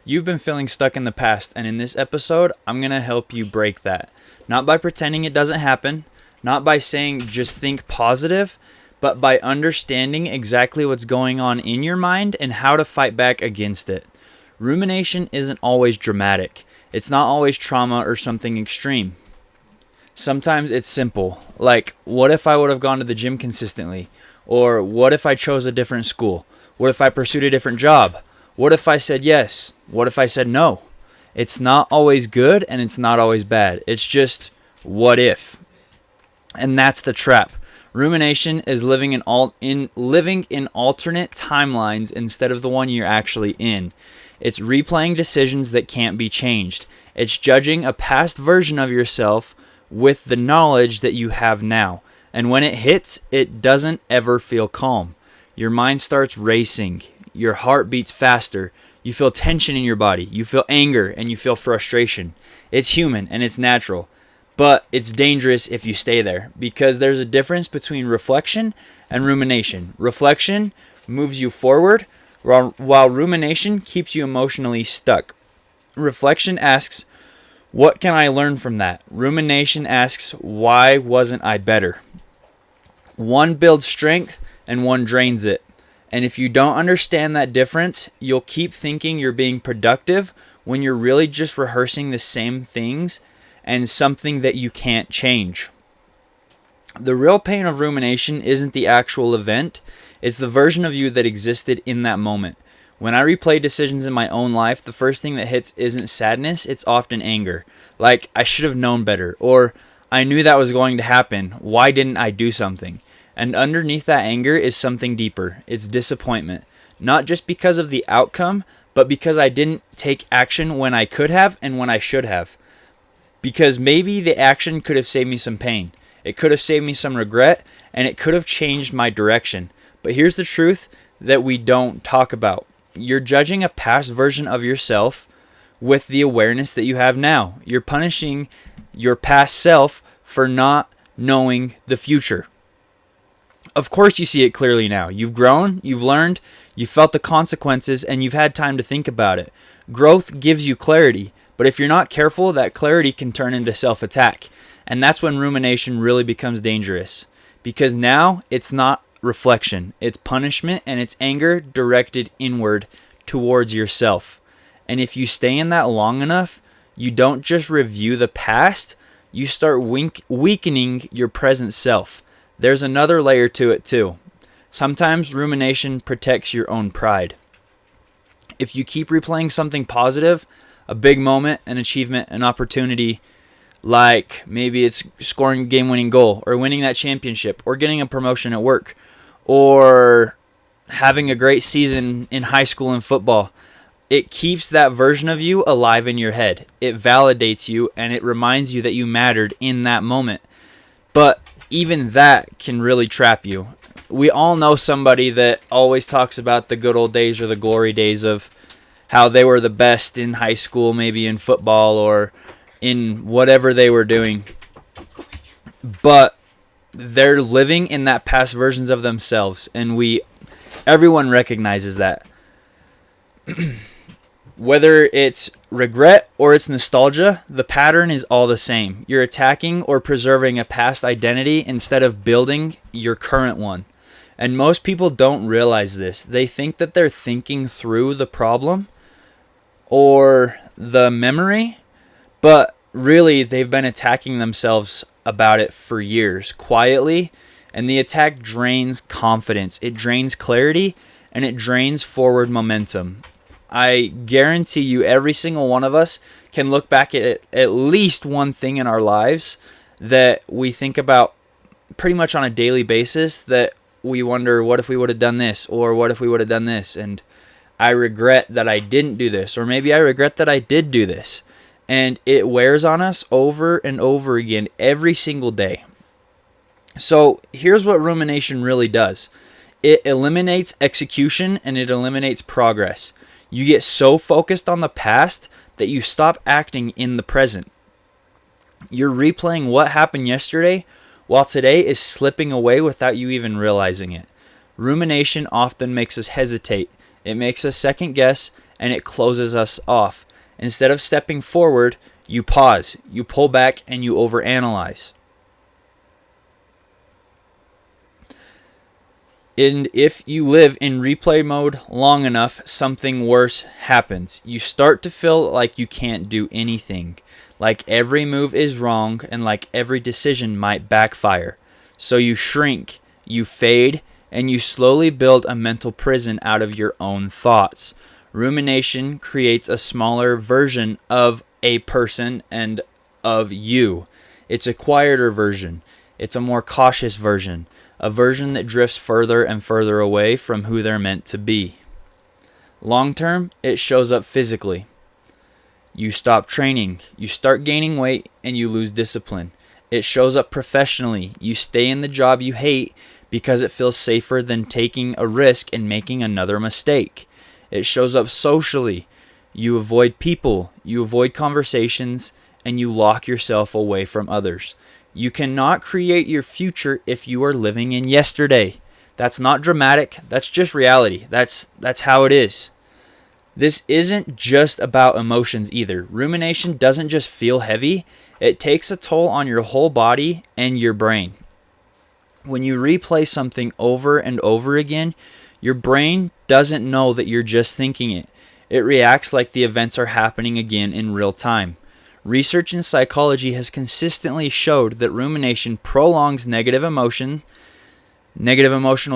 You've been feeling stuck in the past, and in this episode, I'm going to help you break that. Not by pretending it doesn't happen, not by saying just think positive, but by understanding exactly what's going on in your mind and how to fight back against it. Rumination isn't always dramatic. It's not always trauma or something extreme. Sometimes it's simple, like what if I would have gone to the gym consistently? Or what if I chose a different school? What if I pursued a different job? What if I said yes? What if I said no? It's not always good and it's not always bad. It's just what if. And that's the trap. Rumination is living in alternate timelines instead of the one you're actually in. It's replaying decisions that can't be changed. It's judging a past version of yourself with the knowledge that you have now. And when it hits, it doesn't ever feel calm. Your mind starts racing. Your heart beats faster. You feel tension in your body. You feel anger and you feel frustration. It's human and it's natural. But it's dangerous if you stay there, because there's a difference between reflection and rumination. Reflection moves you forward, while rumination keeps you emotionally stuck. Reflection asks, what can I learn from that? Rumination asks, why wasn't I better? One builds strength and one drains it. And if you don't understand that difference, you'll keep thinking you're being productive when you're really just rehearsing the same things and something that you can't change. The real pain of rumination isn't the actual event, it's the version of you that existed in that moment. When I replay decisions in my own life, the first thing that hits isn't sadness, it's often anger. Like, I should have known better, or I knew that was going to happen, why didn't I do something? And underneath that anger is something deeper. It's disappointment. Not just because of the outcome, but because I didn't take action when I could have and when I should have. Because maybe the action could have saved me some pain. It could have saved me some regret, and it could have changed my direction. But here's the truth that we don't talk about. You're judging a past version of yourself with the awareness that you have now. You're punishing your past self for not knowing the future. Of course you see it clearly now. You've grown, you've learned, you've felt the consequences, and you've had time to think about it. Growth gives you clarity, but if you're not careful, that clarity can turn into self-attack. And that's when rumination really becomes dangerous. Because now it's not reflection, it's punishment and it's anger directed inward towards yourself. And if you stay in that long enough, you don't just review the past, you start weakening your present self. There's another layer to it too. Sometimes rumination protects your own pride. If you keep replaying something positive, a big moment, an achievement, an opportunity, like maybe it's scoring a game-winning goal, or winning that championship, or getting a promotion at work, or having a great season in high school and football, it keeps that version of you alive in your head. It validates you and it reminds you that you mattered in that moment. But even that can really trap you. We all know somebody that always talks about the good old days or the glory days of how they were the best in high school, maybe in football or in whatever they were doing. But they're living in that past versions of themselves, and everyone recognizes that. Whether it's regret or it's nostalgia, the pattern is all the same. You're attacking or preserving a past identity instead of building your current one. And most people don't realize this. They think that they're thinking through the problem or the memory, but really they've been attacking themselves about it for years, quietly, and the attack drains confidence, it drains clarity, and it drains forward momentum. I guarantee you every single one of us can look back at least one thing in our lives that we think about pretty much on a daily basis that we wonder, what if we would have done this, or what if we would have done this, and I regret that I didn't do this, or maybe I regret that I did do this. And it wears on us over and over again every single day. So here's what rumination really does. It eliminates execution and it eliminates progress. You get so focused on the past that you stop acting in the present. You're replaying what happened yesterday while today is slipping away without you even realizing it. Rumination often makes us hesitate. It makes us second guess, and it closes us off. Instead of stepping forward, you pause, you pull back, and you overanalyze. And if you live in replay mode long enough, something worse happens. You start to feel like you can't do anything, like every move is wrong, and like every decision might backfire. So you shrink, you fade, and you slowly build a mental prison out of your own thoughts. Rumination creates a smaller version of a person and of you. It's a quieter version. It's a more cautious version. A version that drifts further and further away from who they're meant to be. Long term, it shows up physically. You stop training, you start gaining weight, and you lose discipline. It shows up professionally. You stay in the job you hate because it feels safer than taking a risk and making another mistake. It shows up socially. You avoid people, you avoid conversations, and you lock yourself away from others. You cannot create your future if you are living in yesterday. That's not dramatic, that's just reality. That's how it is. This isn't just about emotions either. Rumination doesn't just feel heavy, it takes a toll on your whole body and your brain. When you replay something over and over again, your brain doesn't know that you're just thinking it. It reacts like the events are happening again in real time. Research in psychology has consistently showed that rumination prolongs negative emotional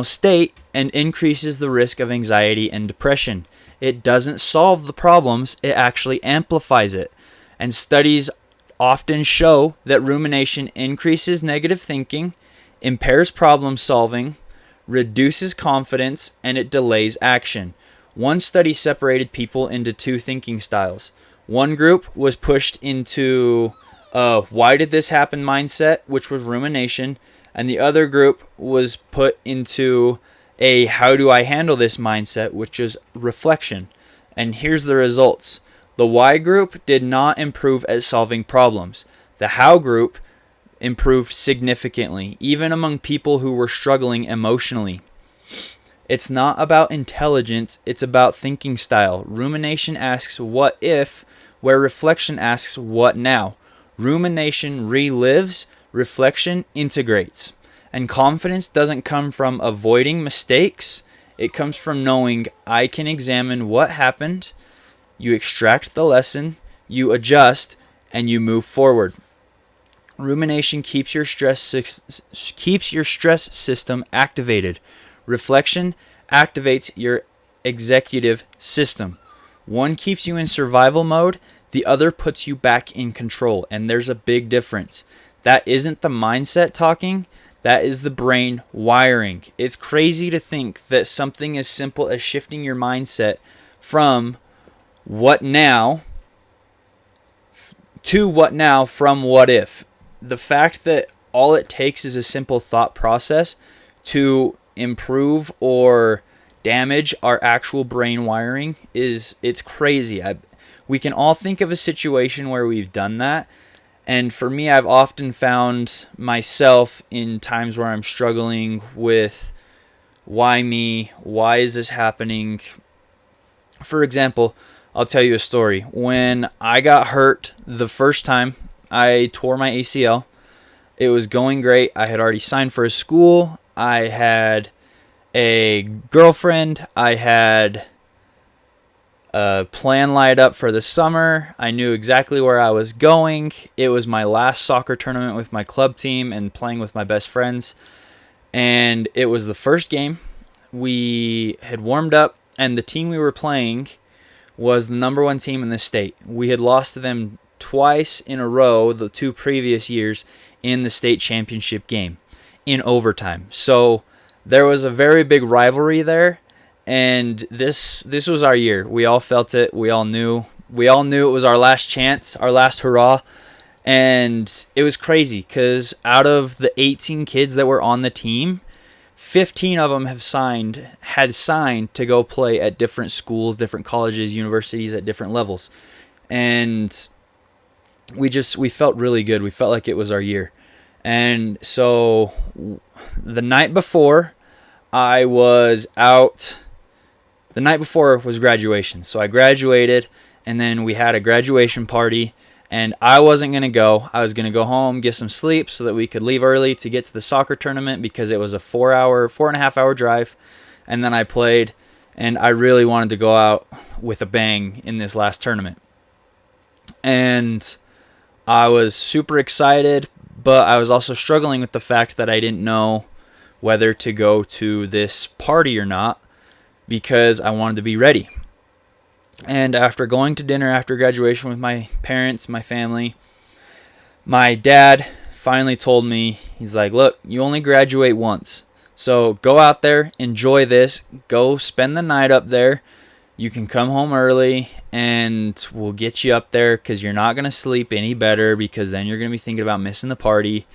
state and increases the risk of anxiety and depression. It doesn't solve the problems, it actually amplifies it. And studies often show that rumination increases negative thinking, impairs problem solving, reduces confidence, and it delays action. One study separated people into two thinking styles. One group was pushed into why did this happen mindset, which was rumination, and the other group was put into a how do I handle this mindset, which is reflection. And here's the results. The Y group did not improve at solving problems. The How group improved significantly, even among people who were struggling emotionally. It's not about intelligence, it's about thinking style. Rumination asks what if, where reflection asks what now. Rumination relives, reflection integrates. And confidence doesn't come from avoiding mistakes, it comes from knowing I can examine what happened, you extract the lesson, you adjust, and you move forward. Rumination keeps your stress system activated. Reflection activates your executive system. One keeps you in survival mode, the other puts you back in control, and there's a big difference. That isn't the mindset talking, that is the brain wiring. It's crazy to think that something as simple as shifting your mindset from what now to what now from what if. The fact that all it takes is a simple thought process to improve or damage our actual brain wiring it's crazy. We can all think of a situation where we've done that. And for me, I've often found myself in times where I'm struggling with why me? Why is this happening? For example, I'll tell you a story. When I got hurt the first time, I tore my ACL. It was going great. I had already signed for a school. I had a girlfriend. I had a plan lined up for the summer. I knew exactly where I was going. It was my last soccer tournament with my club team and playing with my best friends. And it was the first game. We had warmed up, and the team we were playing was the number one team in the state. We had lost to them twice in a row the 2 previous years in the state championship game in overtime. So there was a very big rivalry there, and this was our year. We all felt it. We all knew it was our last chance, our last hurrah. And it was crazy because out of the 18 kids that were on the team, 15 of them had signed to go play at different schools, different colleges, universities at different levels. And we felt really good. We felt like it was our year. And so the night before, I was out the night before was graduation. So I graduated, and then we had a graduation party, and I wasn't going to go. I was going to go home, get some sleep so that we could leave early to get to the soccer tournament because it was a 4.5 hour drive. And then I played, and I really wanted to go out with a bang in this last tournament. And I was super excited, but I was also struggling with the fact that I didn't know whether to go to this party or not because I wanted to be ready. And after going to dinner after graduation with my parents, my family, my dad finally told me, he's like, look, you only graduate once. So go out there, enjoy this, go spend the night up there. You can come home early and we'll get you up there because you're not going to sleep any better because then you're going to be thinking about missing the party.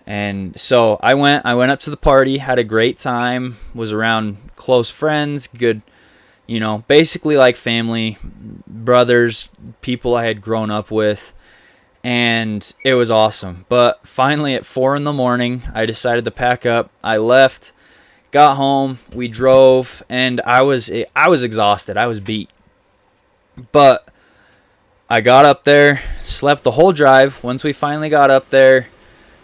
And so I went up to the party, had a great time, was around close friends, good, basically like family, brothers, people I had grown up with, and it was awesome. But finally at 4 a.m, I decided to pack up. I left, got home, we drove, and I was exhausted. I was beat. But I got up there, slept the whole drive. Once we finally got up there,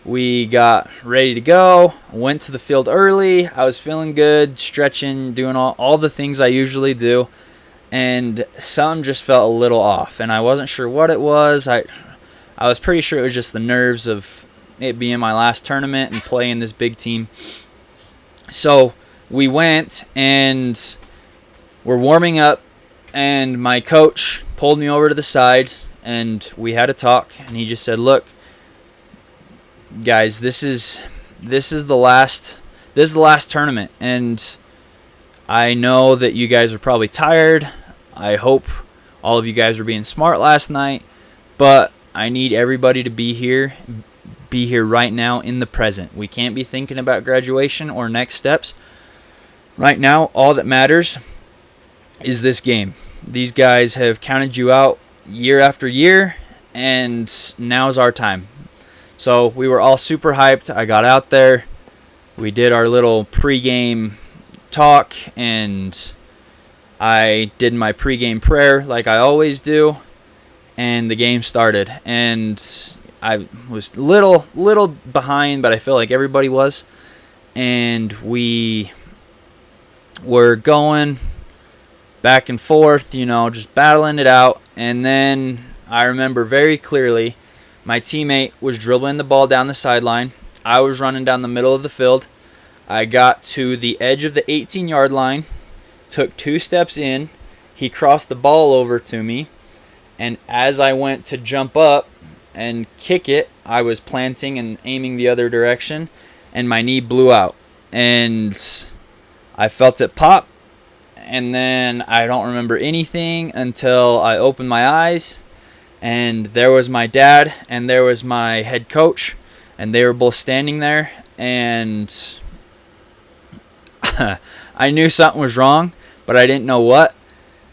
we got ready to go, went to the field early. I was feeling good, stretching, doing all the things I usually do, and something just felt a little off, and I wasn't sure what it was. I was pretty sure it was just the nerves of it being my last tournament and playing this big team. So we went, and we're warming up, and my coach pulled me over to the side, and we had a talk, and he just said, look, guys, this is the last tournament, and I know that you guys are probably tired. I hope all of you guys were being smart last night, but I need everybody to be here right now in the present. We can't be thinking about graduation or next steps. Right now, all that matters is this game. These guys have counted you out year after year, and now's our time. So we were all super hyped. I got out there. We did our little pregame talk, and I did my pregame prayer like I always do, and the game started. And I was little behind, but I feel like everybody was. And we were going back and forth, just battling it out. And then I remember very clearly my teammate was dribbling the ball down the sideline. I was running down the middle of the field. I got to the edge of the 18-yard line, took 2 steps in. He crossed the ball over to me, and as I went to jump up and kick it, I was planting and aiming the other direction, and my knee blew out. And I felt it pop, and then I don't remember anything until I opened my eyes. And there was my dad, and there was my head coach, and they were both standing there, and I knew something was wrong, but I didn't know what,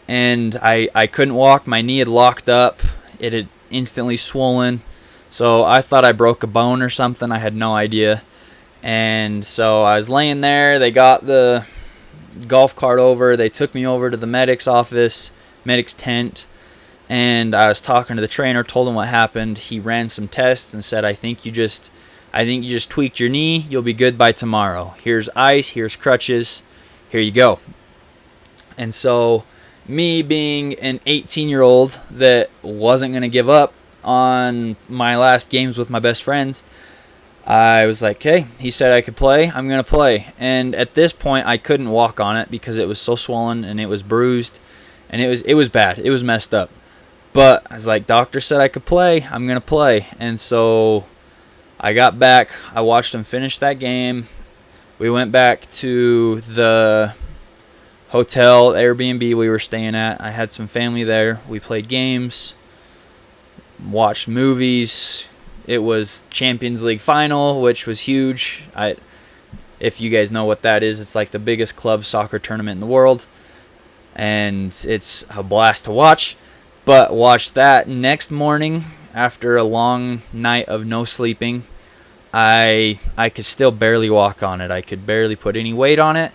and I couldn't walk. My knee had locked up. It had instantly swollen, so I thought I broke a bone or something. I had no idea, and so I was laying there. They got the golf cart over. They took me over to the medic's tent, and I was talking to the trainer, told him what happened. He ran some tests and said, I think you just tweaked your knee. You'll be good by tomorrow. Here's ice, here's crutches. Here you go. And so me being an 18-year-old that wasn't going to give up on my last games with my best friends, I was like, okay, he said I could play. I'm going to play. And at this point, I couldn't walk on it because it was so swollen and it was bruised and it was bad. It was messed up. But I was like, doctor said I could play. I'm going to play. And so I got back. I watched them finish that game. We went back to the hotel, Airbnb we were staying at. I had some family there. We played games, watched movies. It was Champions League final, which was huge. If you guys know what that is, it's like the biggest club soccer tournament in the world. And it's a blast to watch. But watched that next morning after a long night of no sleeping. I could still barely walk on it. I could barely put any weight on it.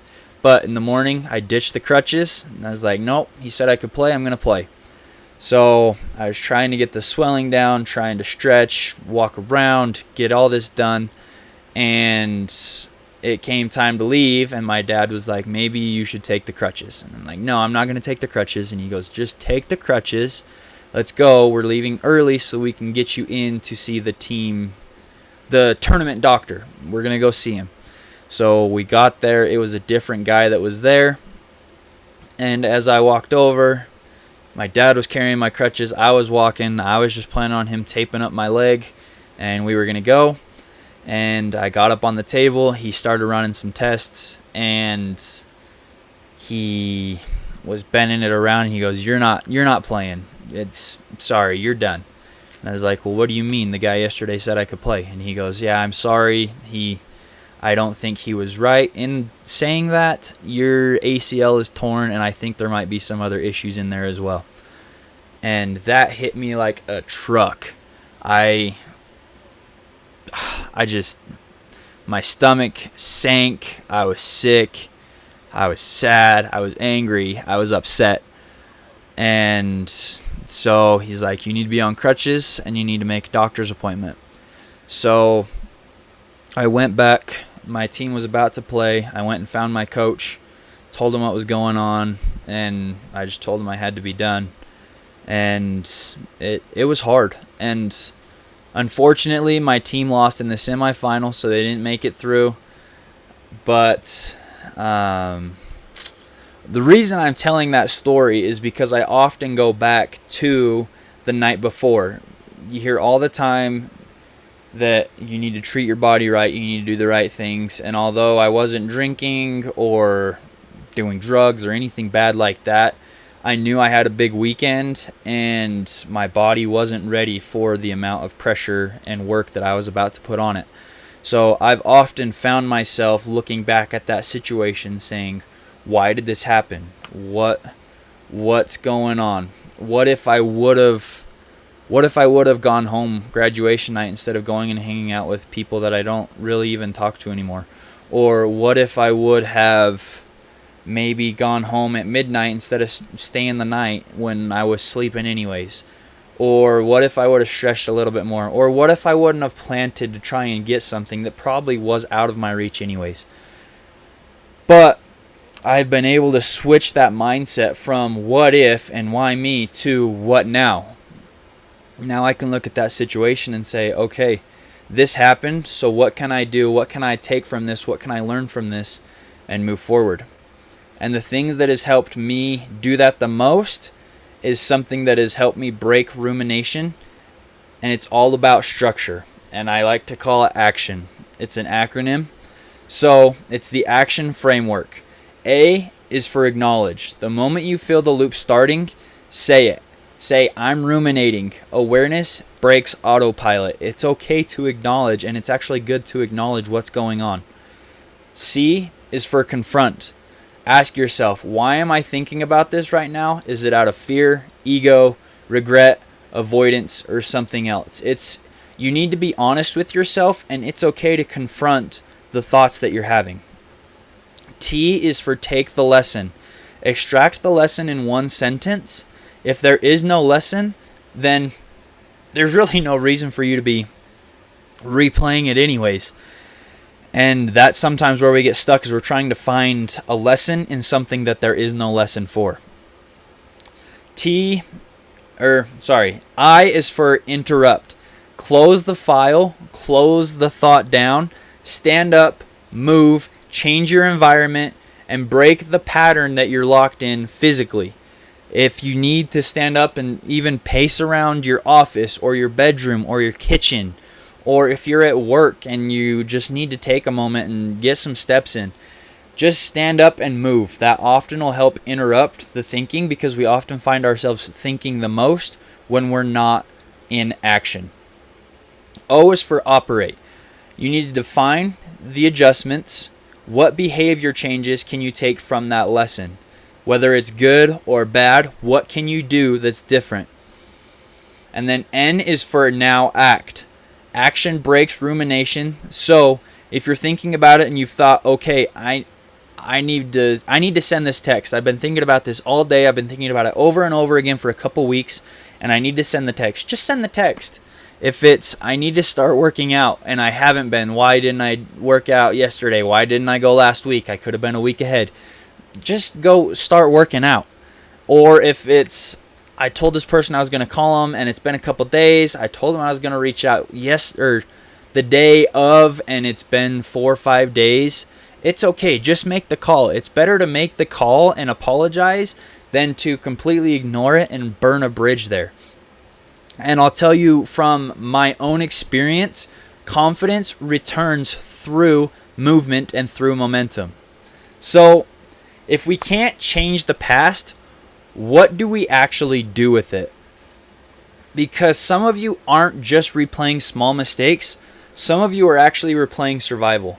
But in the morning, I ditched the crutches, and I was like, nope, he said I could play, I'm going to play. So I was trying to get the swelling down, trying to stretch, walk around, get all this done, and it came time to leave, and my dad was like, maybe you should take the crutches. And I'm like, no, I'm not going to take the crutches. And he goes, just take the crutches. Let's go. We're leaving early so we can get you in to see the tournament doctor. We're going to go see him. So we got there. It was a different guy that was there. And as I walked over, my dad was carrying my crutches. I was walking. I was just planning on him taping up my leg, and we were going to go. And I got up on the table. He started running some tests, and he was bending it around. And he goes, "You're not playing. Sorry, you're done." And I was like, "Well, what do you mean? The guy yesterday said I could play." And he goes, "Yeah, I'm sorry. I don't think he was right in saying that. Your ACL is torn, and I think there might be some other issues in there as well." And that hit me like a truck. My stomach sank. I was sick. I was sad. I was angry. I was upset. And so he's like, you need to be on crutches and you need to make a doctor's appointment. So I went back. My team was about to play. I went and found my coach, told him what was going on, and I just told him I had to be done. And it was hard. And unfortunately, my team lost in the semifinal, so they didn't make it through. But the reason I'm telling that story is because I often go back to the night before. You hear all the time that you need to treat your body right, you need to do the right things. And although I wasn't drinking or doing drugs or anything bad like that, I knew I had a big weekend, and my body wasn't ready for the amount of pressure and work that I was about to put on it. So I've often found myself looking back at that situation saying, why did this happen? What's going on? What if I would have gone home graduation night instead of going and hanging out with people that I don't really even talk to anymore? Or what if I would have maybe gone home at midnight instead of staying the night when I was sleeping anyways? Or what if I would have stretched a little bit more? Or what if I wouldn't have planted to try and get something that probably was out of my reach anyways? But I've been able to switch that mindset from what if and why me to what now. Now I can look at that situation and say, okay, this happened, so what can I do? What can I take from this? What can I learn from this? And move forward. And the thing that has helped me do that the most is something that has helped me break rumination, and it's all about structure. And I like to call it ACTION. It's an acronym. So it's the ACTION framework. A is for acknowledge. The moment you feel the loop starting, say it. Say, I'm ruminating. Awareness breaks autopilot. It's okay to acknowledge, and it's actually good to acknowledge what's going on. C is for confront. Ask yourself, why am I thinking about this right now? Is it out of fear, ego, regret, avoidance, or something else? You need to be honest with yourself, and it's okay to confront the thoughts that you're having. T is for take the lesson. Extract the lesson in one sentence. If there is no lesson, then there's really no reason for you to be replaying it anyways. And that's sometimes where we get stuck, is we're trying to find a lesson in something that there is no lesson for. I is for interrupt. Close the file, close the thought down, stand up, move, change your environment, and break the pattern that you're locked in physically. If you need to stand up and even pace around your office or your bedroom or your kitchen, or if you're at work and you just need to take a moment and get some steps in, just stand up and move. That often will help interrupt the thinking, because we often find ourselves thinking the most when we're not in action. O is for operate. You need to define the adjustments. What behavior changes can you take from that lesson? Whether it's good or bad, what can you do that's different? And then N is for now act. Action breaks rumination. So if you're thinking about it and you've thought, okay, I need to send this text. I've been thinking about this all day. I've been thinking about it over and over again for a couple weeks, and I need to send the text. Just send the text. If it's, I need to start working out and I haven't been, why didn't I work out yesterday? Why didn't I go last week? I could have been a week ahead. Just go start working out. Or if it's, I told this person I was going to call them and it's been a couple days. I told them I was going to reach out the day of, and it's been 4 or 5 days. It's okay. Just make the call. It's better to make the call and apologize than to completely ignore it and burn a bridge there. And I'll tell you from my own experience, confidence returns through movement and through momentum. So if we can't change the past, what do we actually do with it? Because some of you aren't just replaying small mistakes. Some of you are actually replaying survival.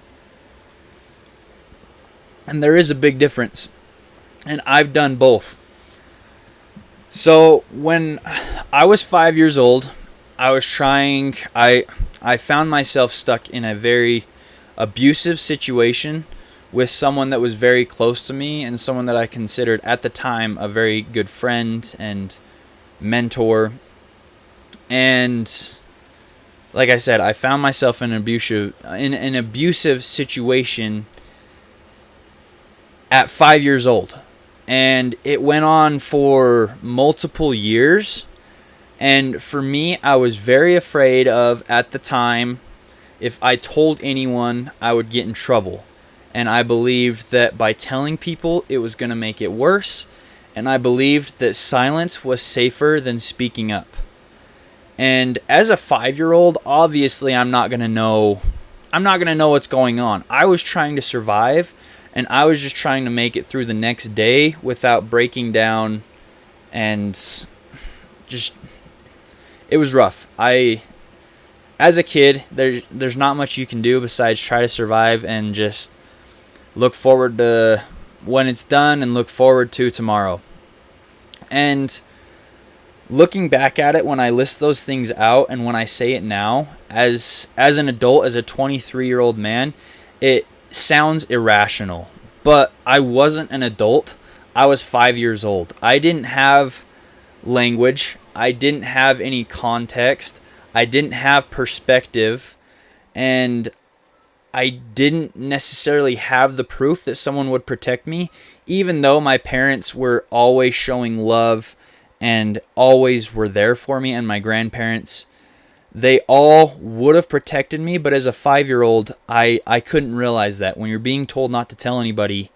And there is a big difference. And I've done both. So when I was 5 years old, I found myself stuck in a very abusive situation with someone that was very close to me and someone that I considered at the time a very good friend and mentor. And like I said, I found myself in an abusive situation at 5 years old. And it went on for multiple years. And for me, I was very afraid of, at the time, if I told anyone, I would get in trouble. And I believed that by telling people, it was going to make it worse. And I believed that silence was safer than speaking up. And as a 5-year-old, obviously I'm not going to know what's going on. I was trying to survive. And I was just trying to make it through the next day without breaking down, and just, it was rough. As a kid, there's not much you can do besides try to survive and just look forward to when it's done and look forward to tomorrow. And looking back at it, when I list those things out and when I say it now, as an adult, as a 23-year-old man, it sounds irrational, but I wasn't an adult. I was 5 years old. I didn't have language. I didn't have any context. I didn't have perspective, and I didn't necessarily have the proof that someone would protect me, even though my parents were always showing love and always were there for me, and my grandparents, they all would have protected me, but as a 5-year-old, I couldn't realize that. When you're being told not to tell anybody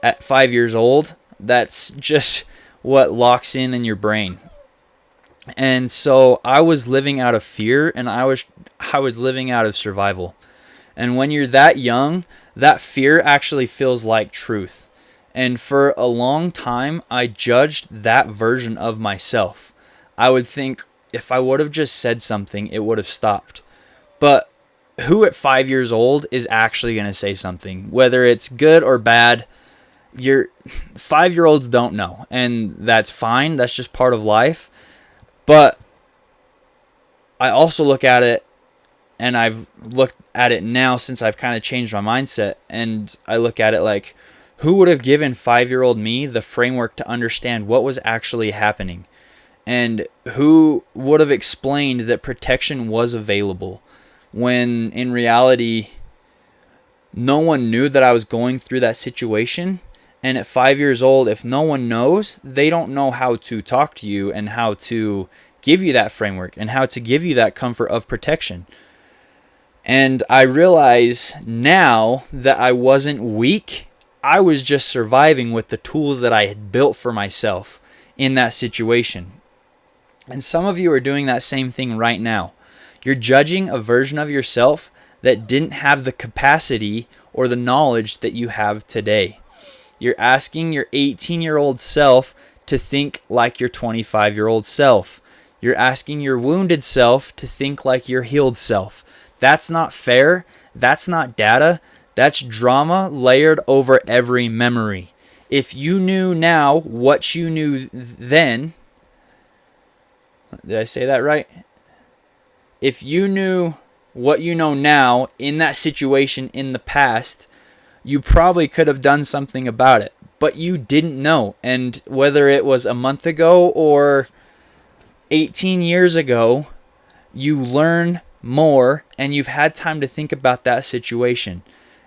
at 5 years old, that's just what locks in your brain. And so I was living out of fear, and I was living out of survival. And when you're that young, that fear actually feels like truth. And for a long time, I judged that version of myself. I would think, if I would have just said something, it would have stopped. But who at 5 years old is actually going to say something? Whether it's good or bad, 5-year-olds don't know. And that's fine. That's just part of life. But I also look at it, and I've looked at it now since I've kind of changed my mindset. And I look at it like, who would have given 5-year-old me the framework to understand what was actually happening? And who would have explained that protection was available when in reality no one knew that I was going through that situation? And at 5 years old, if no one knows, they don't know how to talk to you and how to give you that framework and how to give you that comfort of protection. And I realize now that I wasn't weak. I was just surviving with the tools that I had built for myself in that situation. And some of you are doing that same thing right now. You're judging a version of yourself that didn't have the capacity or the knowledge that you have today. You're asking your 18-year-old self to think like your 25-year-old self. You're asking your wounded self to think like your healed self. That's not fair. That's not data. That's drama layered over every memory. If you knew now what you knew then, did I say that right? If you knew what you know now in that situation in the past, you probably could have done something about it, but you didn't know. And whether it was a month ago or 18 years ago, you learn more and you've had time to think about that situation.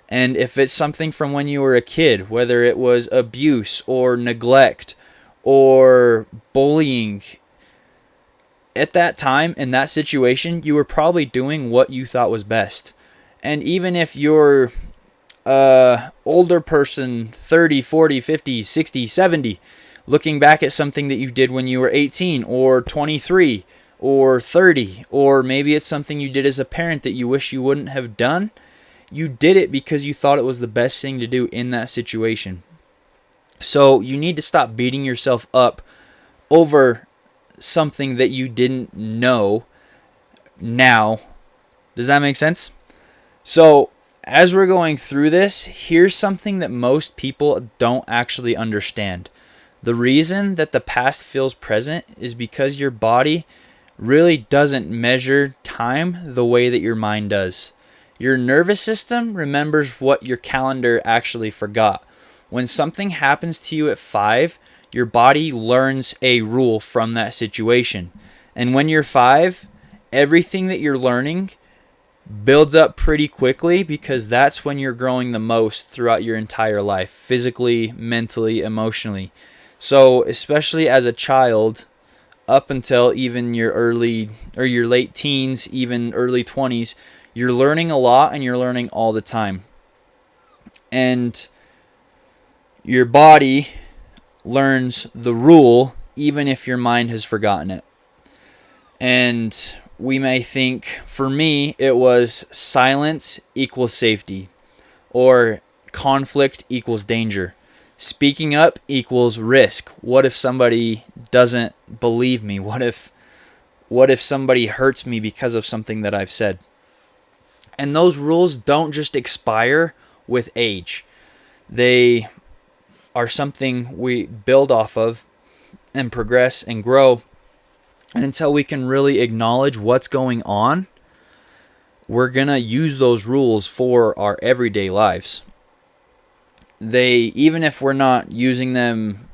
And if it's something from when you were a kid, whether it was abuse or neglect or bullying, at that time in that situation, you were probably doing what you thought was best. And even if you're older person, 30, 40, 50, 60, 70, looking back at something that you did when you were 18 or 23 or 30, or maybe it's something you did as a parent that you wish you wouldn't have done, you did it because you thought it was the best thing to do in that situation. So you need to stop beating yourself up over something that you didn't know now. Does that make sense? So as we're going through this, here's something that most people don't actually understand. The reason that the past feels present is because your body really doesn't measure time the way that your mind does. Your nervous system remembers what your calendar actually forgot. When something happens to you at 5, your body learns a rule from that situation. And when you're 5, everything that you're learning builds up pretty quickly, because that's when you're growing the most throughout your entire life, physically, mentally, emotionally. So especially as a child, up until even your early or your late teens, even early 20s, you're learning a lot and you're learning all the time. And your body learns the rule even if your mind has forgotten it. And we may think, for me, it was silence equals safety, or conflict equals danger. Speaking up equals risk. What if somebody doesn't believe me? What if somebody hurts me because of something that I've said? And those rules don't just expire with age. They are something we build off of and progress and grow. And until we can really acknowledge what's going on, we're going to use those rules for our everyday lives. Even if we're not using them,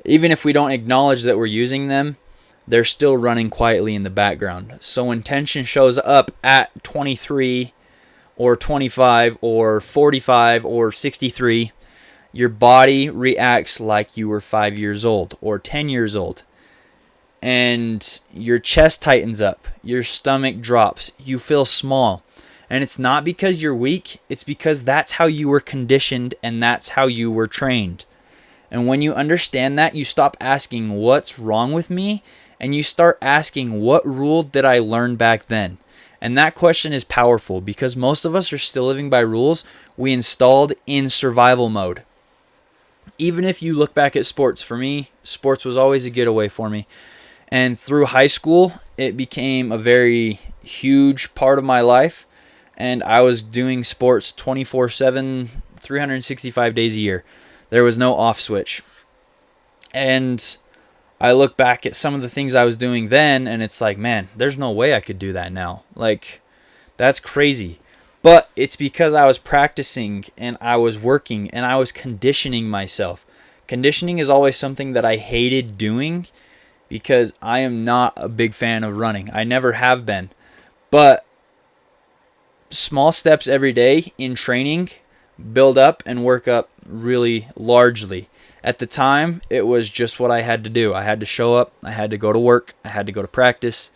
even if we don't acknowledge that we're using them, they're still running quietly in the background. So when tension shows up at 23 or 25 or 45 or 63, your body reacts like you were 5 years old or 10 years old. And your chest tightens up, your stomach drops, you feel small. And it's not because you're weak, it's because that's how you were conditioned and that's how you were trained. And when you understand that, you stop asking what's wrong with me and you start asking what rule did I learn back then? And that question is powerful because most of us are still living by rules we installed in survival mode. Even if you look back at sports, for me, sports was always a getaway for me. And through high school, it became a very huge part of my life. And I was doing sports 24/7, 365 days a year. There was no off switch. And I look back at some of the things I was doing then, and it's like, man, there's no way I could do that now. Like, that's crazy. But it's because I was practicing and I was working and I was conditioning myself. Conditioning is always something that I hated doing, because I am not a big fan of running. I never have been. But small steps every day in training build up and work up really largely. At the time, it was just what I had to do. I had to show up. I had to go to work. I had to go to practice.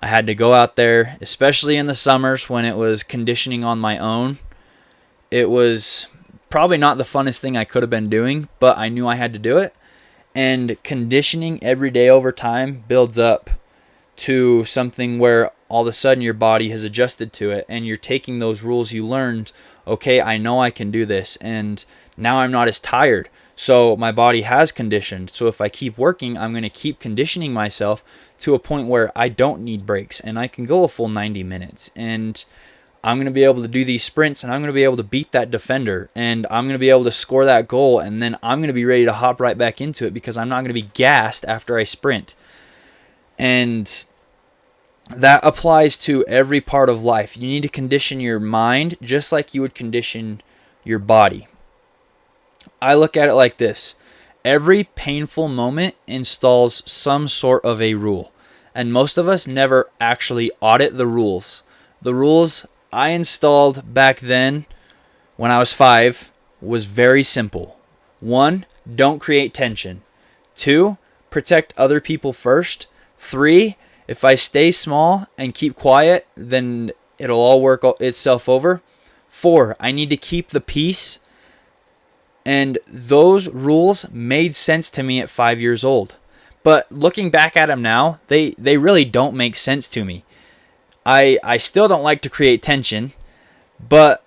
I had to go out there, especially in the summers when it was conditioning on my own. It was probably not the funnest thing I could have been doing, but I knew I had to do it. And conditioning every day over time builds up to something where all of a sudden your body has adjusted to it and you're taking those rules you learned. Okay, I know I can do this, and now I'm not as tired. So my body has conditioned. So if I keep working, I'm going to keep conditioning myself to a point where I don't need breaks and I can go a full 90 minutes. And I'm going to be able to do these sprints and I'm going to be able to beat that defender and I'm going to be able to score that goal, and then I'm going to be ready to hop right back into it because I'm not going to be gassed after I sprint. And that applies to every part of life. You need to condition your mind just like you would condition your body. I look at it like this. Every painful moment installs some sort of a rule, and most of us never actually audit the rules. The rules I installed back then when I was 5 was very simple. 1, don't create tension. 2, protect other people first. 3, if I stay small and keep quiet, then it'll all work itself over. 4, I need to keep the peace. And those rules made sense to me at 5 years old. But looking back at them now, they really don't make sense to me. I still don't like to create tension, but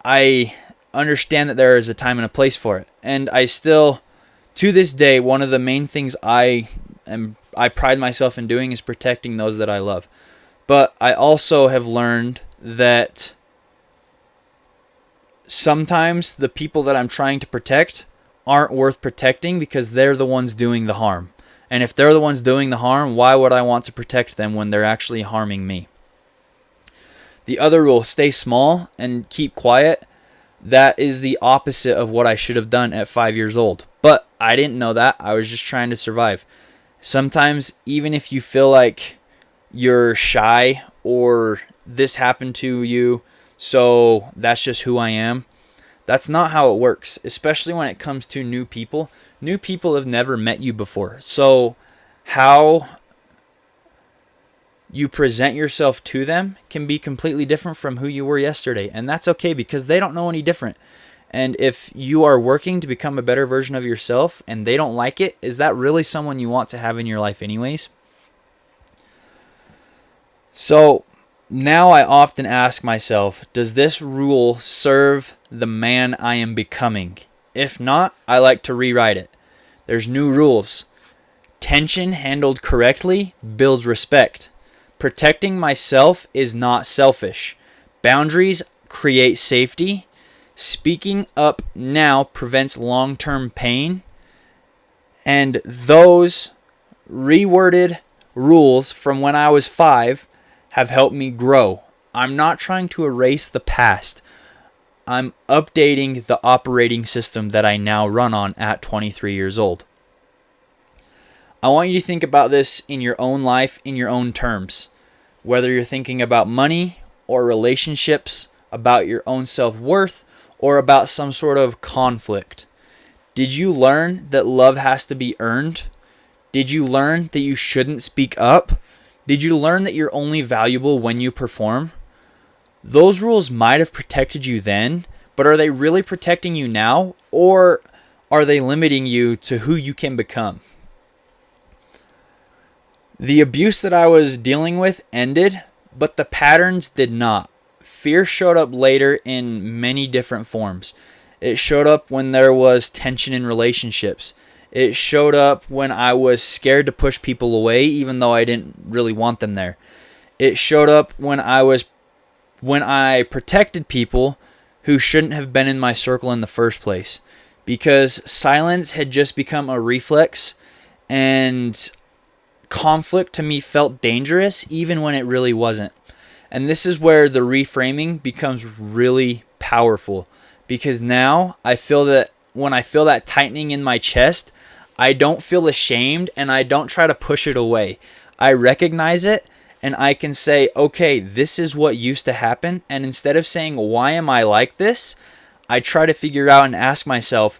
I understand that there is a time and a place for it. And I still, to this day, one of the main things I pride myself in doing is protecting those that I love. But I also have learned that sometimes the people that I'm trying to protect aren't worth protecting because they're the ones doing the harm. And if they're the ones doing the harm, why would I want to protect them when they're actually harming me? The other rule, stay small and keep quiet, that is the opposite of what I should have done at 5 years old. But I didn't know that. I was just trying to survive. Sometimes, even if you feel like you're shy or this happened to you, so that's just who I am, that's not how it works, especially when it comes to new people. New people have never met you before. So how you present yourself to them can be completely different from who you were yesterday. And that's okay because they don't know any different. And if you are working to become a better version of yourself and they don't like it, is that really someone you want to have in your life anyways? So now I often ask myself, does this rule serve the man I am becoming? If not, I like to rewrite it. There's new rules. Tension handled correctly builds respect. Protecting myself is not selfish. Boundaries create safety. Speaking up now prevents long-term pain. And those reworded rules from when I was 5 have helped me grow. I'm not trying to erase the past. I'm updating the operating system that I now run on at 23 years old. I want you to think about this in your own life, in your own terms. Whether you're thinking about money or relationships, about your own self-worth, or about some sort of conflict. Did you learn that love has to be earned? Did you learn that you shouldn't speak up? Did you learn that you're only valuable when you perform? Those rules might have protected you then, but are they really protecting you now, or are they limiting you to who you can become? The abuse that I was dealing with ended, but the patterns did not. Fear showed up later in many different forms. It showed up when there was tension in relationships. It showed up when I was scared to push people away, even though I didn't really want them there. It showed up when I protected people who shouldn't have been in my circle in the first place, because silence had just become a reflex, and conflict to me felt dangerous even when it really wasn't. And this is where the reframing becomes really powerful, because now I feel that when I feel that tightening in my chest, I don't feel ashamed and I don't try to push it away. I recognize it and I can say, okay, this is what used to happen. And instead of saying, why am I like this? I try to figure out and ask myself,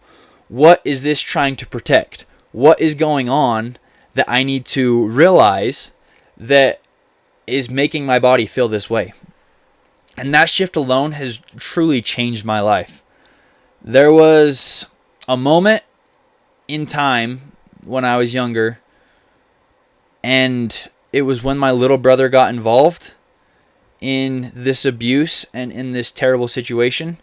what is this trying to protect? What is going on that I need to realize that is making my body feel this way? And that shift alone has truly changed my life. There was a moment in time when I was younger, and it was when my little brother got involved in this abuse and in this terrible situation.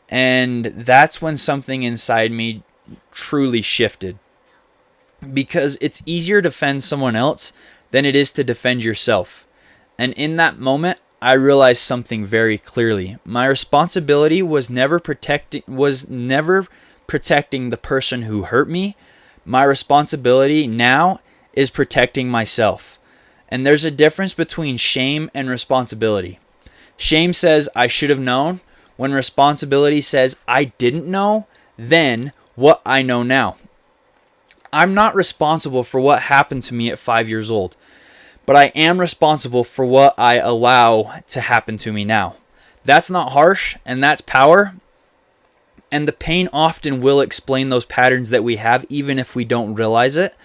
And that's when something inside me truly shifted. Because it's easier to defend someone else than it is to defend yourself. And in that moment, I realized something very clearly. My responsibility was never protecting the person who hurt me. My responsibility now is protecting myself. And there's a difference between shame and responsibility. Shame says I should have known, When responsibility says, I didn't know then what I know now. I'm not responsible for what happened to me at 5 years old, but I am responsible for what I allow to happen to me now. That's not harsh, and that's power. And the pain often will explain those patterns that we have, even if we don't realize it.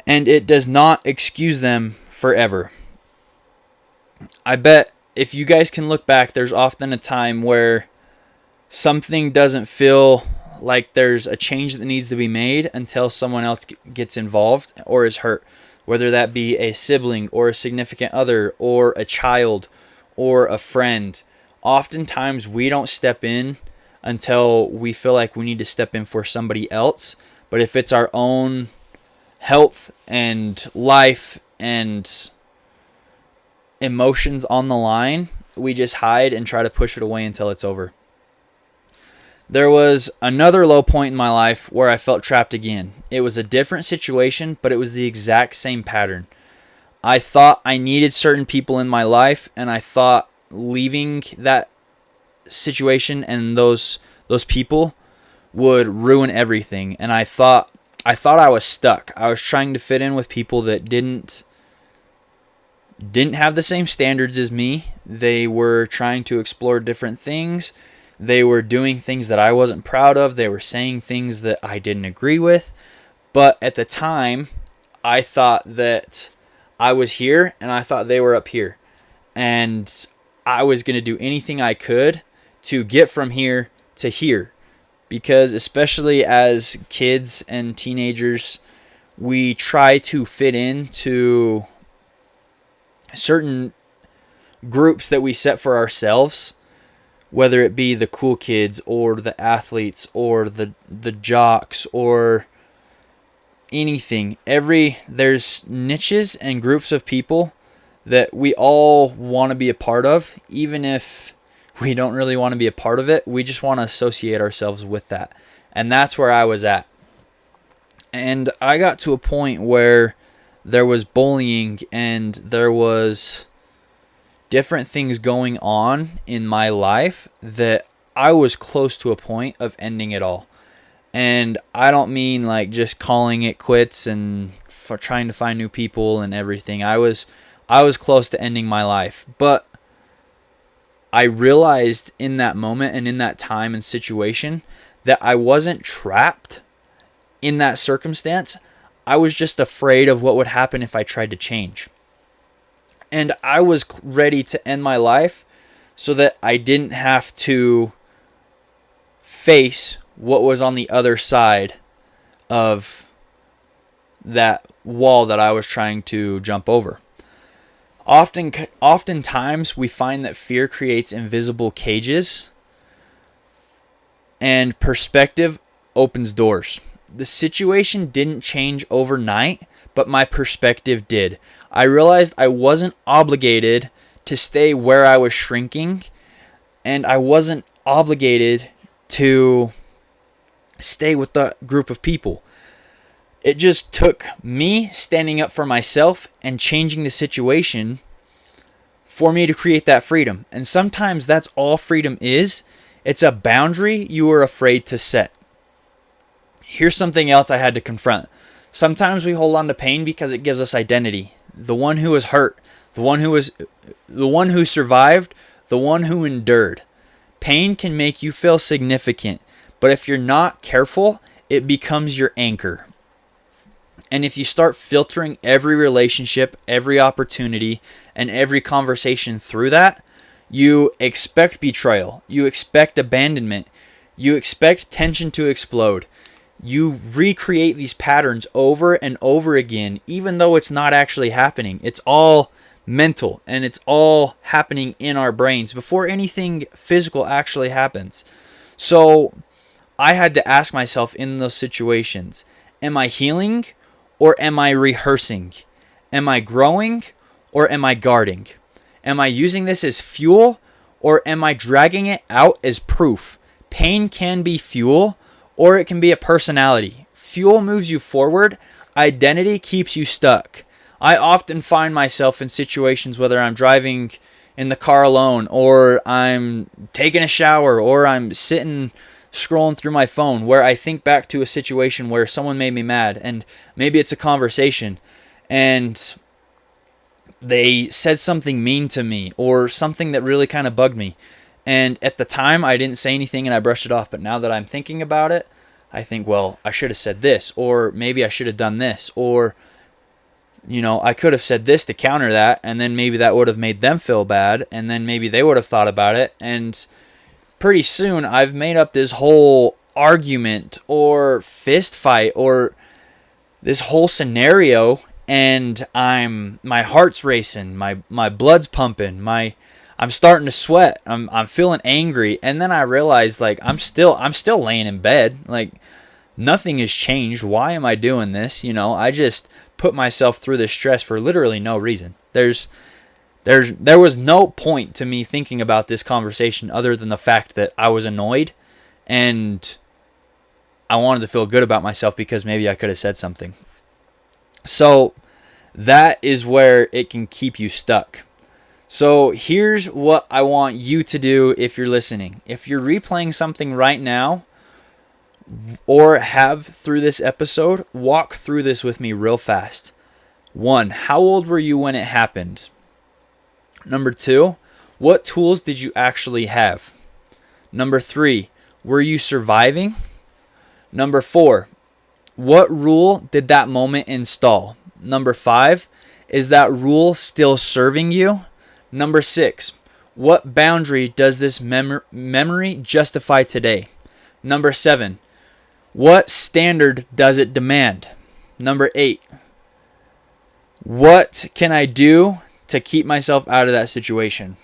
And it does not excuse them forever. I bet if you guys can look back, there's often a time where something doesn't feel like there's a change that needs to be made until someone else gets involved or is hurt. Whether that be a sibling or a significant other or a child or a friend. Oftentimes we don't step in until we feel like we need to step in for somebody else. But if it's our own health and life and emotions on the line, we just hide and try to push it away until it's over. There was another low point in my life where I felt trapped again. It was a different situation, but it was the exact same pattern. I thought I needed certain people in my life, and I thought leaving that situation and those people would ruin everything. And I thought I was stuck. I was trying to fit in with people that didn't have the same standards as me. They were trying to explore different things. They were doing things that I wasn't proud of. They were saying things that I didn't agree with. But at the time, I thought that I was here and I thought they were up here. And I was going to do anything I could to get from here to here. Because especially as kids and teenagers, we try to fit into certain groups that we set for ourselves, whether it be the cool kids or the athletes or the jocks or anything. There's niches and groups of people that we all want to be a part of, even if we don't really want to be a part of it. We just want to associate ourselves with that. And that's where I was at. And I got to a point where there was bullying and there was different things going on in my life that I was close to a point of ending it all. And I don't mean like just calling it quits and trying to find new people and everything. I was close to ending my life. But I realized in that moment and in that time and situation that I wasn't trapped in that circumstance. I was just afraid of what would happen if I tried to change. And I was ready to end my life so that I didn't have to face what was on the other side of that wall that I was trying to jump over. Oftentimes we find that fear creates invisible cages and perspective opens doors. The situation didn't change overnight, but my perspective did. I realized I wasn't obligated to stay where I was shrinking, and I wasn't obligated to stay with the group of people. It just took me standing up for myself and changing the situation for me to create that freedom. And sometimes that's all freedom is. It's a boundary you are afraid to set. Here's something else I had to confront. Sometimes we hold on to pain because it gives us identity. The one who was hurt, the one who survived, the one who endured. Pain can make you feel significant, but if you're not careful, it becomes your anchor. And if you start filtering every relationship, every opportunity, and every conversation through that, you expect betrayal, you expect abandonment, you expect tension to explode. You recreate these patterns over and over again, even though it's not actually happening. It's all mental, and it's all happening in our brains before anything physical actually happens. So I had to ask myself in those situations, am I healing or am I rehearsing? Am I growing or am I guarding? Am I using this as fuel or am I dragging it out as proof? Pain can be fuel, or it can be a personality. Fuel moves you forward. Identity keeps you stuck. I often find myself in situations, whether I'm driving in the car alone, or I'm taking a shower, or I'm sitting scrolling through my phone, where I think back to a situation where someone made me mad, and maybe it's a conversation and they said something mean to me or something that really kind of bugged me. And at the time, I didn't say anything and I brushed it off. But now that I'm thinking about it, I think, well, I should have said this, or maybe I should have done this, or, I could have said this to counter that, and then maybe that would have made them feel bad, and then maybe they would have thought about it. And pretty soon, I've made up this whole argument or fist fight or this whole scenario, and my heart's racing, my blood's pumping, I'm starting to sweat, I'm feeling angry, and then I realize, like, I'm still laying in bed, like nothing has changed. Why am I doing this? I just put myself through this stress for literally no reason. There was no point to me thinking about this conversation other than the fact that I was annoyed and I wanted to feel good about myself because maybe I could have said something. So that is where it can keep you stuck. So here's what I want you to do if you're listening. If you're replaying something right now or have through this episode, walk through this with me real fast. 1, how old were you when it happened? Number 2, what tools did you actually have? Number 3, were you surviving? Number 4, what rule did that moment install? Number 5, is that rule still serving you? Number 6, what boundary does this memory justify today? Number 7, what standard does it demand? Number 8, what can I do to keep myself out of that situation?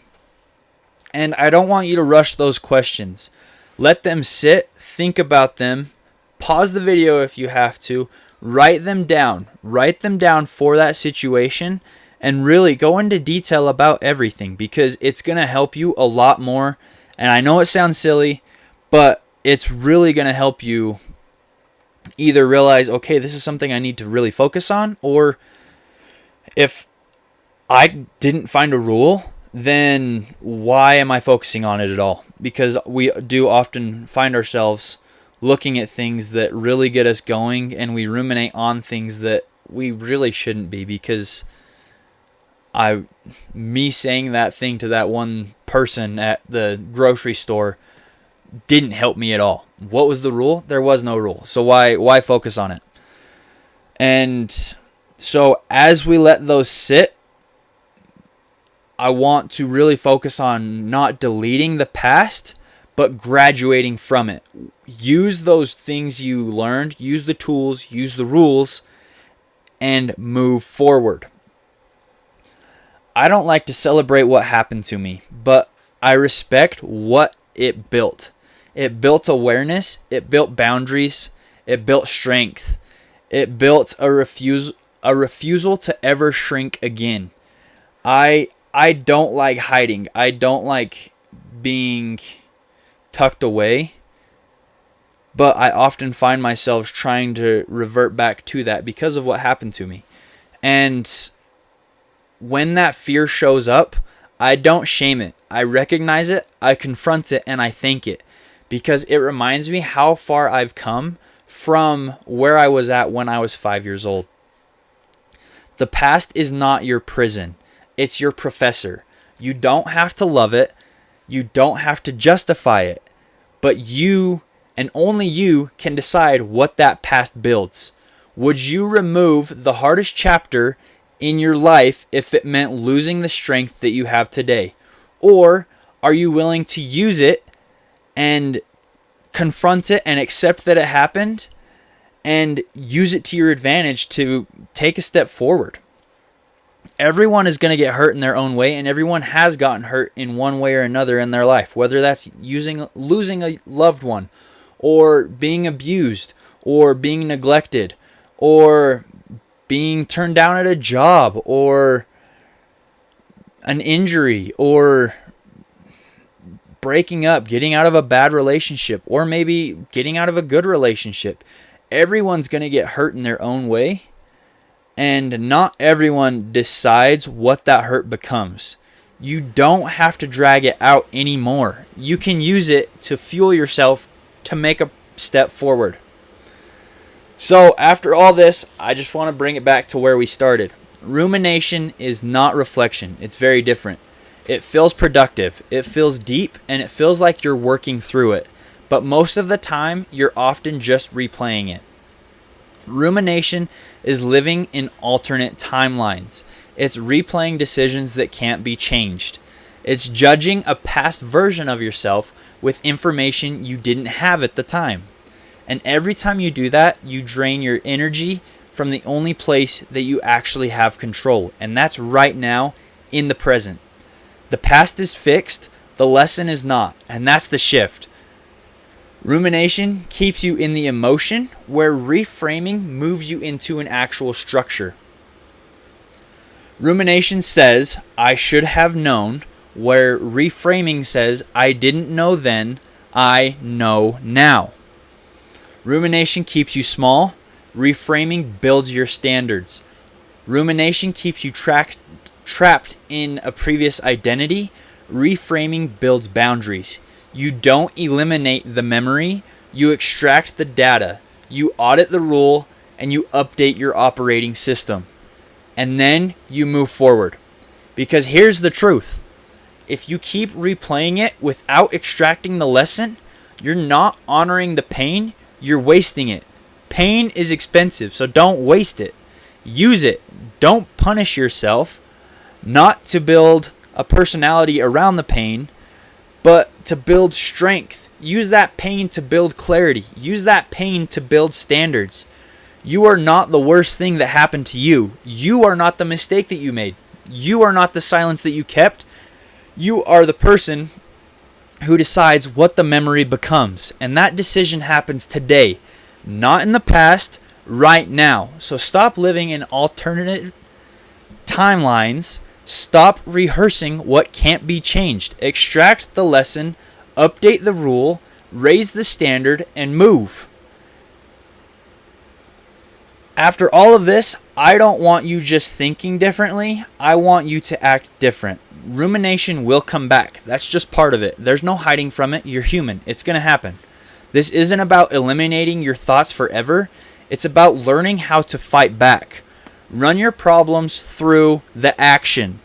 And I don't want you to rush those questions. Let them sit, think about them, pause the video if you have to, write them down for that situation, and really go into detail about everything, because it's going to help you a lot more. And I know it sounds silly, but it's really going to help you either realize, okay, this is something I need to really focus on, or if I didn't find a rule, then why am I focusing on it at all? Because we do often find ourselves looking at things that really get us going, and we ruminate on things that we really shouldn't be, because me saying that thing to that one person at the grocery store didn't help me at all. What was the rule? There was no rule. So why focus on it? And so as we let those sit, I want to really focus on not deleting the past, but graduating from it. Use those things you learned, use the tools, use the rules, and move forward. I don't like to celebrate what happened to me, but I respect what it built. It built awareness, it built boundaries, it built strength. It built a refusal to ever shrink again. I don't like hiding. I don't like being tucked away. But I often find myself trying to revert back to that because of what happened to me. And when that fear shows up, I don't shame it. I recognize it, I confront it, and I thank it. Because it reminds me how far I've come from where I was at when I was 5 years old. The past is not your prison. It's your professor. You don't have to love it. You don't have to justify it. But you, and only you, can decide what that past builds. Would you remove the hardest chapter in your life if it meant losing the strength that you have today? Or are you willing to use it and confront it and accept that it happened and use it to your advantage to take a step forward? Everyone is going to get hurt in their own way, and everyone has gotten hurt in one way or another in their life, whether that's losing a loved one, or being abused, or being neglected, or being turned down at a job, or an injury, or breaking up, getting out of a bad relationship, or maybe getting out of a good relationship. Everyone's going to get hurt in their own way, and not everyone decides what that hurt becomes. You don't have to drag it out anymore. You can use it to fuel yourself to make a step forward. So after all this, I just want to bring it back to where we started. Rumination is not reflection. It's very different. It feels productive, it feels deep, and it feels like you're working through it. But most of the time, you're often just replaying it. Rumination is living in alternate timelines. It's replaying decisions that can't be changed. It's judging a past version of yourself with information you didn't have at the time. And every time you do that, you drain your energy from the only place that you actually have control. And that's right now in the present. The past is fixed, the lesson is not. And that's the shift. Rumination keeps you in the emotion, where reframing moves you into an actual structure. Rumination says, I should have known, where reframing says, I didn't know then, I know now. Rumination keeps you small, reframing builds your standards. Rumination keeps you trapped in a previous identity, reframing builds boundaries. You don't eliminate the memory, you extract the data, you audit the rule, and you update your operating system. And then you move forward. Because here's the truth. If you keep replaying it without extracting the lesson, you're not honoring the pain, you're wasting it. Pain is expensive, so don't waste it. Use it. Don't punish yourself, not to build a personality around the pain, but to build strength. Use that pain to build clarity. Use that pain to build standards. You are not the worst thing that happened to you. You are not the mistake that you made. You are not the silence that you kept. You are the person who decides what the memory becomes. And that decision happens today, not in the past, right now. So stop living in alternate timelines. Stop rehearsing what can't be changed. Extract the lesson, update the rule, raise the standard, and move. After all of this, I don't want you just thinking differently. I want you to act different. Rumination will come back. That's just part of it. There's no hiding from it. You're human. It's going to happen. This isn't about eliminating your thoughts forever. It's about learning how to fight back. Run your problems through the action.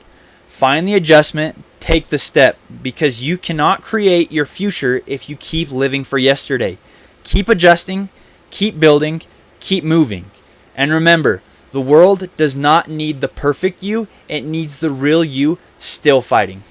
Find the adjustment, take the step, because you cannot create your future if you keep living for yesterday. Keep adjusting, keep building, keep moving. And remember, the world does not need the perfect you, it needs the real you still fighting.